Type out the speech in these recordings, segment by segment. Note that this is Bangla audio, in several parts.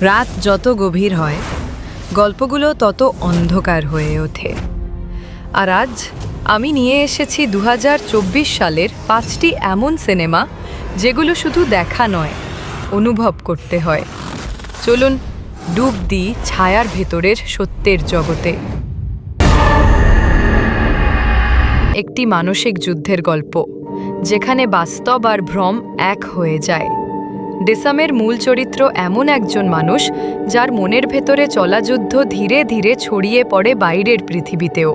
রাত যত গভীর হয় গল্পগুলো তত অন্ধকার হয়ে ওঠে। আর আজ আমি নিয়ে এসেছি 2024 সালের 5টি এমন সিনেমা যেগুলো শুধু দেখা নয়, অনুভব করতে হয়। চলুন ডুব দিই ছায়ার ভেতরের সত্যের জগতে। একটি মানসিক যুদ্ধের গল্প, যেখানে বাস্তব আর ভ্রম এক হয়ে যায়। ডেসামের মূল চরিত্র এমন একজন মানুষ যার মনের ভেতরে চলা যুদ্ধ ধীরে ধীরে ছড়িয়ে পড়ে বাইরের পৃথিবীতেও।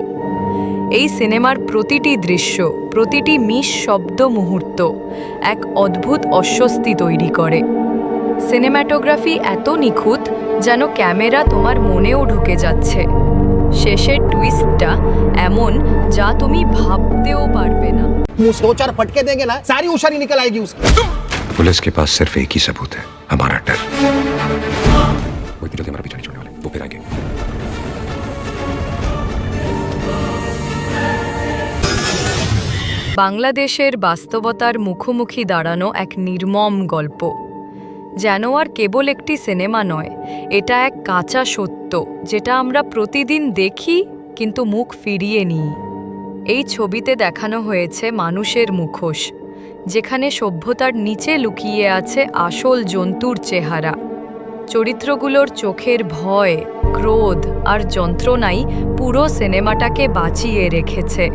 এই সিনেমার প্রতিটি দৃশ্য, প্রতিটি শব্দ মুহূর্ত এক অদ্ভুত অস্বস্তি তৈরি করে। সিনেম্যাটোগ্রাফি এত নিখুঁত যেন ক্যামেরা তোমার মনেও ঢুকে যাচ্ছে। শেষের টুইস্টটা এমন যা তুমি ভাবতেও পারবে না। मुंह दो चार फटके देंगे ना, सारी होशियारी निकल आएगी उसकी। पुलिस के पास सिर्फ एक ही सबूत है, हमारा डर। कोई भी जल्दी हमारा पीछा नहीं छोड़ने वाले, वो फिर आएंगे। বাংলাদেশের বাস্তবতার মুখোমুখি দাঁড়ানো এক নির্মম গল্প, যেন আর কেবল একটি সিনেমা নয়, এটা এক কাঁচা সত্য যেটা আমরা প্রতিদিন দেখি কিন্তু মুখ ফিরিয়ে নিই। এই ছবিতে দেখানো হয়েছে মানুষের মুখোশ, যেখানে সভ্যতার নিচে লুকিয়ে আছে আসল জন্তুর চেহারা। চরিত্রগুলোর চোখের ভয়, ক্রোধ আর যন্ত্রণাই পুরো সিনেমাটাকে বাঁচিয়ে রেখেছে।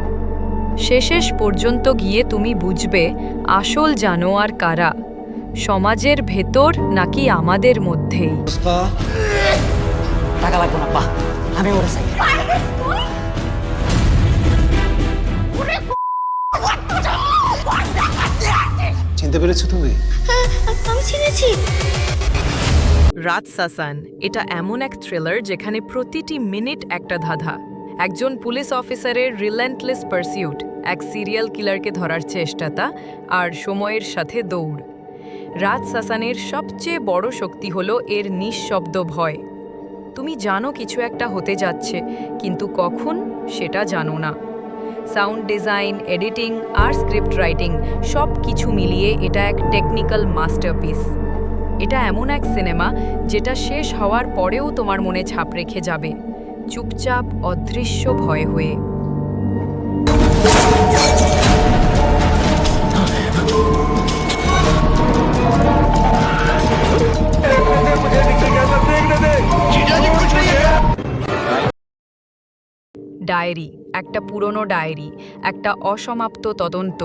শেষ পর্যন্ত গিয়ে তুমি বুঝবে আসল জানোয়ার কারা, সমাজের ভেতর নাকি আমাদের মধ্যেই। টাকা লাগবে না পা, আমি ওরে চাই। চিনতে পেরেছো তুমি? আমি চিনেছি। রাত সাসান এটা এমন এক থ্রিলার যেখানে প্রতিটি মিনিট একটা ধাঁধা। একজন পুলিশ অফিসারের রিলেন্টলেস পারসিউট, এক সিরিয়াল কিলারকে ধরার চেষ্টাটা, আর সময়ের সাথে দৌড়। রাত সাসানের সবচেয়ে বড় শক্তি হলো এর নিঃশব্দ ভয়। তুমি জানো কিছু একটা হতে যাচ্ছে, কিন্তু কখন সেটা জানো না। সাউন্ড ডিজাইন, এডিটিং আর স্ক্রিপ্ট রাইটিং সব কিছু মিলিয়ে এটা এক টেকনিক্যাল মাস্টারপিস। এটা এমন এক সিনেমা যেটা শেষ হওয়ার পরেও তোমার মনে ছাপ রেখে যাবে, চুপচাপ অদৃশ্য ভয় হয়ে। ডায়েরি, একটা পুরনো ডায়েরি, একটা অসমাপ্ত তদন্ত,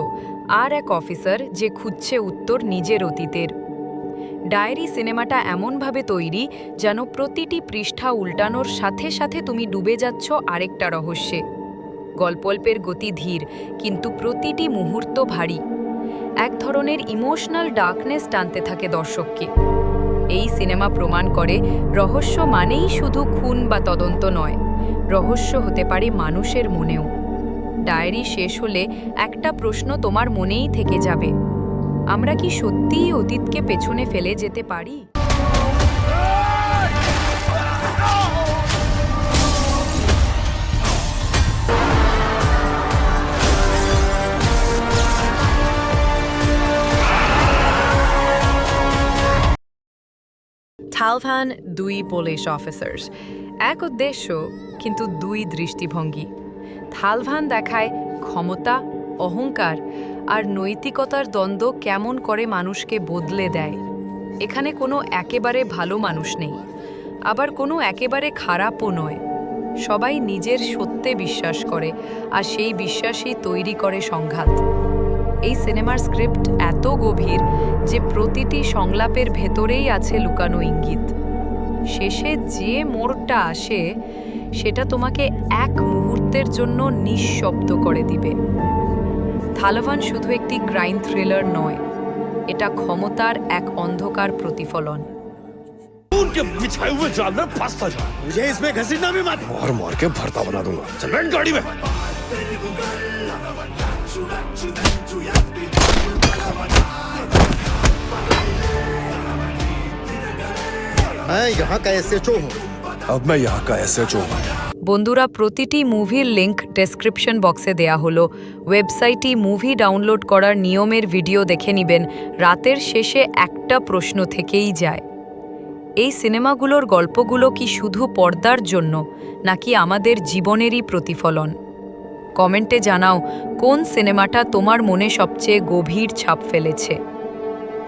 আর এক অফিসার যে খুঁজছে উত্তর নিজের অতীতের। ডায়েরি সিনেমাটা এমনভাবে তৈরি যেন প্রতিটি পৃষ্ঠা উল্টানোর সাথে সাথে তুমি ডুবে যাচ্ছ আরেকটা রহস্যে। গল্পের গতি ধীর, কিন্তু প্রতিটি মুহূর্ত ভারী। এক ধরনের ইমোশনাল ডার্কনেস টানতে থাকে দর্শককে। এই সিনেমা প্রমাণ করে রহস্য মানেই শুধু খুন বা তদন্ত নয়, রহস্য হতে পারে মানুষের মনেও। ডায়েরি শেষ হলে একটা প্রশ্ন তোমার মনেই থেকে যাবে, আমরা কি সত্যিই অতীতকে পেছনে ফেলে যেতে পারি? থালভান দুই পুলিশ অফিসার্স, এক উদ্দেশ্য কিন্তু দুই দৃষ্টিভঙ্গি। থালভান দেখায় ক্ষমতা, অহংকার আর নৈতিকতার দ্বন্দ্ব কেমন করে মানুষকে বদলে দেয়। এখানে কোনো একেবারে ভালো মানুষ নেই, আবার কোনো একেবারে খারাপও নয়। সবাই নিজের সত্যে বিশ্বাস করে, আর সেই বিশ্বাসই তৈরি করে সংঘাত। এই সিনেমার স্ক্রিপ্ট এত গভীর যে প্রতিটি সংলাপের ভেতরেই আছে লুকানো ইঙ্গিত। শেষে যে মোড়টা আসে সেটা তোমাকে এক মুহূর্তের জন্য নিঃশব্দ করে দিবে। থালভান শুধু একটি ক্রাইম থ্রিলার নয়, এটা ক্ষমতার এক অন্ধকার প্রতিফলন। उनके बिछाए हुए जाल में फंसता जा, मुझे इसमें घसीटना भी मत, और मार के भरता बना दूंगा। चल बैठ गाड़ी में। मैं यहाँ का एसएचओ हूँ। अब मैं यहाँ का एसएचओ हूँ। বন্ধুরা, প্রতিটি মুভির লিংক ডেসক্রিপশন বক্সে দেয়া হলো। ওয়েবসাইটে মুভি ডাউনলোড করার নিয়মের ভিডিও দেখে নেবেন। রাতের শেষে একটা প্রশ্ন থেকেই যায়, এই সিনেমাগুলোর গল্পগুলো কি শুধু পর্দার জন্য নাকি আমাদের জীবনেরই প্রতিফলন? কমেন্টে জানাও কোন সিনেমাটা তোমার মনে সবচেয়ে গভীর ছাপ ফেলেছে।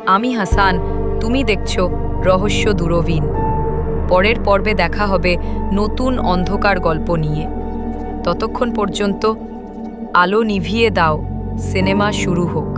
আমি হাসান, তুমি দেখছো রহস্য দূরবীন। পরের পর্বে দেখা হবে নতুন অন্ধকার গল্প নিয়ে। ততক্ষণ পর্যন্ত আলো নিভিয়ে দাও, সিনেমা শুরু হোক।